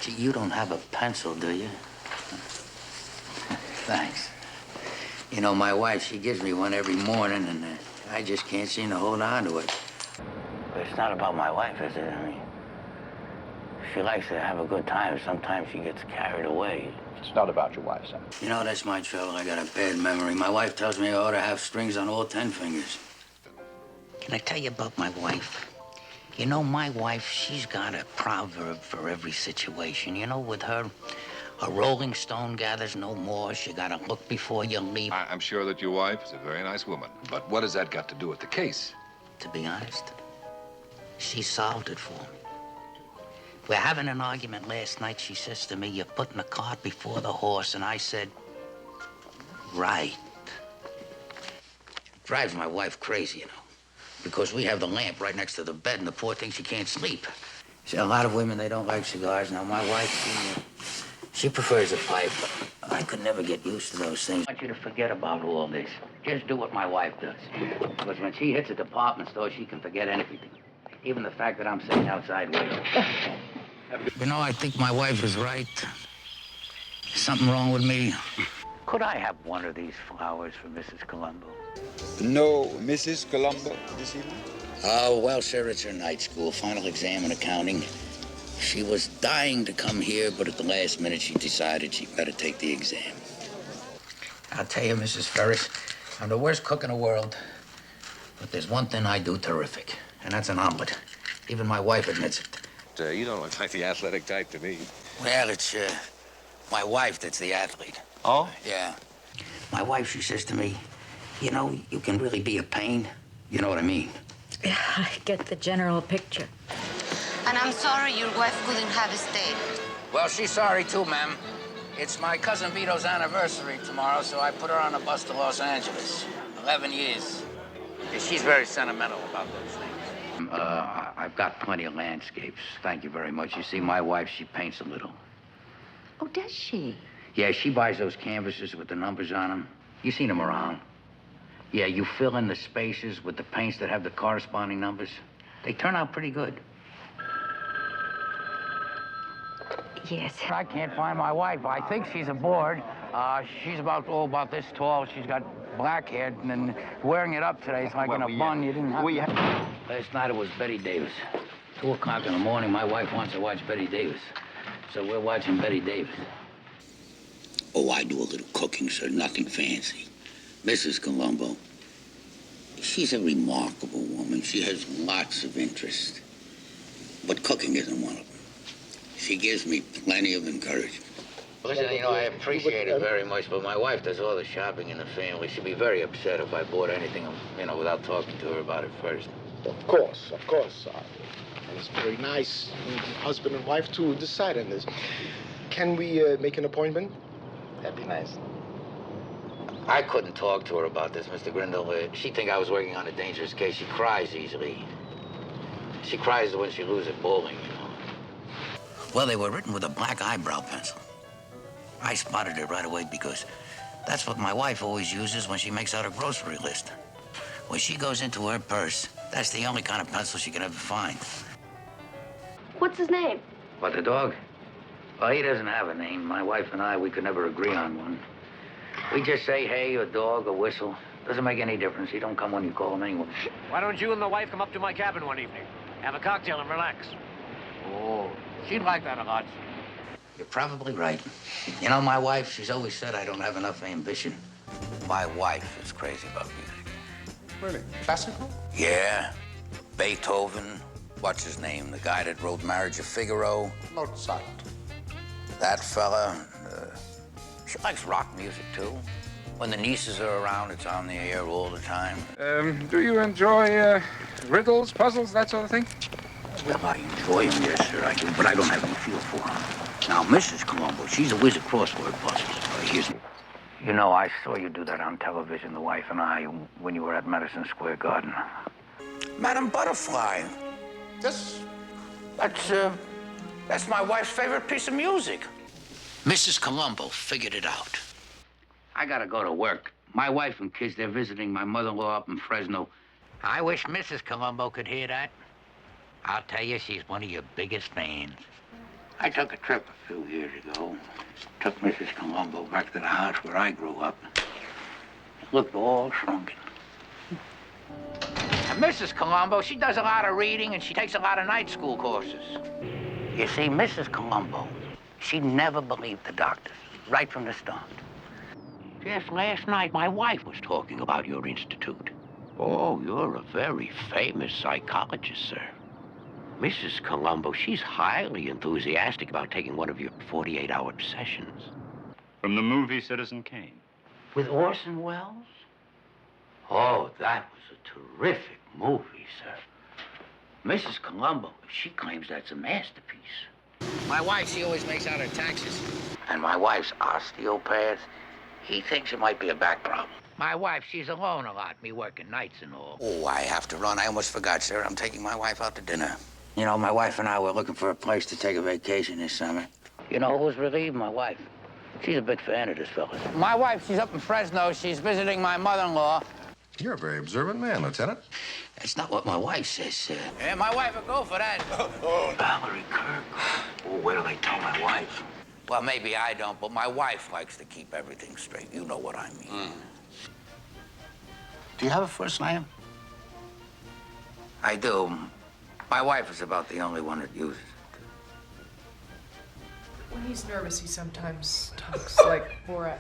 Gee, you don't have a pencil, do you? Thanks. You know, my wife, she gives me one every morning, and I just can't seem to hold on to it. But it's not about my wife, is it? I mean, she likes to have a good time. Sometimes she gets carried away. It's not about your wife, son. You know, that's my trouble. I got a bad memory. My wife tells me I ought to have strings on all 10 fingers. Can I tell you about my wife? You know, my wife, she's got a proverb for every situation. You know, with her, a rolling stone gathers no more. You gotta look before you leap. I'm sure that your wife is a very nice woman. But what has that got to do with the case? To be honest, she solved it for me. We're having an argument last night. She says to me, "You're putting the cart before the horse." And I said, "Right." Drives my wife crazy, you know, because we have the lamp right next to the bed, and the poor thing, she can't sleep. See, a lot of women, they don't like cigars. Now, my wife, she prefers a pipe. I could never get used to those things. I want you to forget about all this. Just do what my wife does. Because when she hits a department store, she can forget anything. Even the fact that I'm sitting outside waiting. You know, I think my wife is right. Something wrong with me. Could I have one of these flowers for Mrs. Columbo? No, Mrs. Columbo this evening? Oh, well, sir, it's her night school, final exam in accounting. She was dying to come here, but at the last minute she decided she'd better take the exam. I'll tell you, Mrs. Ferris, I'm the worst cook in the world, but there's one thing I do terrific, and that's an omelet. Even my wife admits it. You don't look like the athletic type to me. Well, it's my wife that's the athlete. Oh? Yeah. My wife, she says to me, "You know, you can really be a pain." You know what I mean? Yeah, I get the general picture. And I'm sorry your wife couldn't have stayed. Well, she's sorry too, ma'am. It's my cousin Vito's anniversary tomorrow, so I put her on a bus to Los Angeles. 11 years. Yeah, she's very sentimental about those things. I've got plenty of landscapes. Thank you very much. You see, my wife, she paints a little. Oh, does she? Yeah, she buys those canvases with the numbers on them. You seen them around. Yeah, you fill in the spaces with the paints that have the corresponding numbers. They turn out pretty good. Yes. I can't find my wife. I think she's aboard. She's about this tall. She's got black hair, and then wearing it up today. It's like in a bun. You didn't have... Last night it was Betty Davis. 2 o'clock in the morning, my wife wants to watch Betty Davis. So we're watching Betty Davis. Oh, I do a little cooking, sir. Nothing fancy. Mrs. Columbo, she's a remarkable woman. She has lots of interest. But cooking isn't one of them. She gives me plenty of encouragement. Listen, you know, I appreciate it very much, but my wife does all the shopping in the family. She'd be very upset if I bought anything, you know, without talking to her about it first. Of course. And it's very nice, husband and wife, to decide on this. Can we make an appointment? That'd be nice. I couldn't talk to her about this, Mr. Grindle. She'd think I was working on a dangerous case. She cries easily. She cries when she loses at bowling, you know. Well, they were written with a black eyebrow pencil. I spotted it right away because that's what my wife always uses when she makes out a grocery list. When she goes into her purse, that's the only kind of pencil she can ever find. What's his name? What, the dog? Well, he doesn't have a name. My wife and I, we could never agree on one. We just say hey, a dog, a whistle. Doesn't make any difference. He don't come when you call him anyway. Why don't you and the wife come up to my cabin one evening? Have a cocktail and relax. Oh, she'd like that a lot. You're probably right. You know, my wife, she's always said I don't have enough ambition. My wife is crazy about music. Really? Classical? Yeah. Beethoven. What's his name? The guy that wrote Marriage of Figaro. Mozart. That fella. She likes rock music, too. When the nieces are around, it's on the air all the time. Do you enjoy riddles, puzzles, that sort of thing? Well, I enjoy them, yes, sir, I do, but I don't have any feel for them. Now, Mrs. Columbo, she's a whiz at crossword puzzles. You know, I saw you do that on television, the wife and I, when you were at Madison Square Garden. Madam Butterfly. Yes. That's my wife's favorite piece of music. Mrs. Columbo figured it out. I gotta go to work. My wife and kids, they're visiting my mother-in-law up in Fresno. I wish Mrs. Columbo could hear that. I'll tell you, she's one of your biggest fans. I took a trip a few years ago. Took Mrs. Columbo back to the house where I grew up. It looked all shrunken. And Mrs. Columbo, she does a lot of reading and she takes a lot of night school courses. You see, Mrs. Columbo, she never believed the doctors, right from the start. Just last night, my wife was talking about your institute. Oh, you're a very famous psychologist, sir. Mrs. Columbo, she's highly enthusiastic about taking one of your 48-hour sessions. From the movie Citizen Kane. With Orson Welles? Oh, that was a terrific movie, sir. Mrs. Columbo, she claims that's a masterpiece. My wife, she always makes out her taxes. And my wife's osteopath, he thinks it might be a back problem. My wife, she's alone a lot, me working nights and all. Oh, I have to run. I almost forgot, sir. I'm taking my wife out to dinner. You know, my wife and I were looking for a place to take a vacation this summer. You know who's relieved? My wife. She's a big fan of this fella. My wife, she's up in Fresno. She's visiting my mother-in-law. You're a very observant man, Lieutenant. That's not what my wife says, sir. Yeah, my wife would go for that. Valerie Kirk. Oh, where do they tell my wife? Well, maybe I don't, but my wife likes to keep everything straight. You know what I mean. Do you have a first name? I do. My wife is about the only one that uses it. When he's nervous, he sometimes talks like Borat.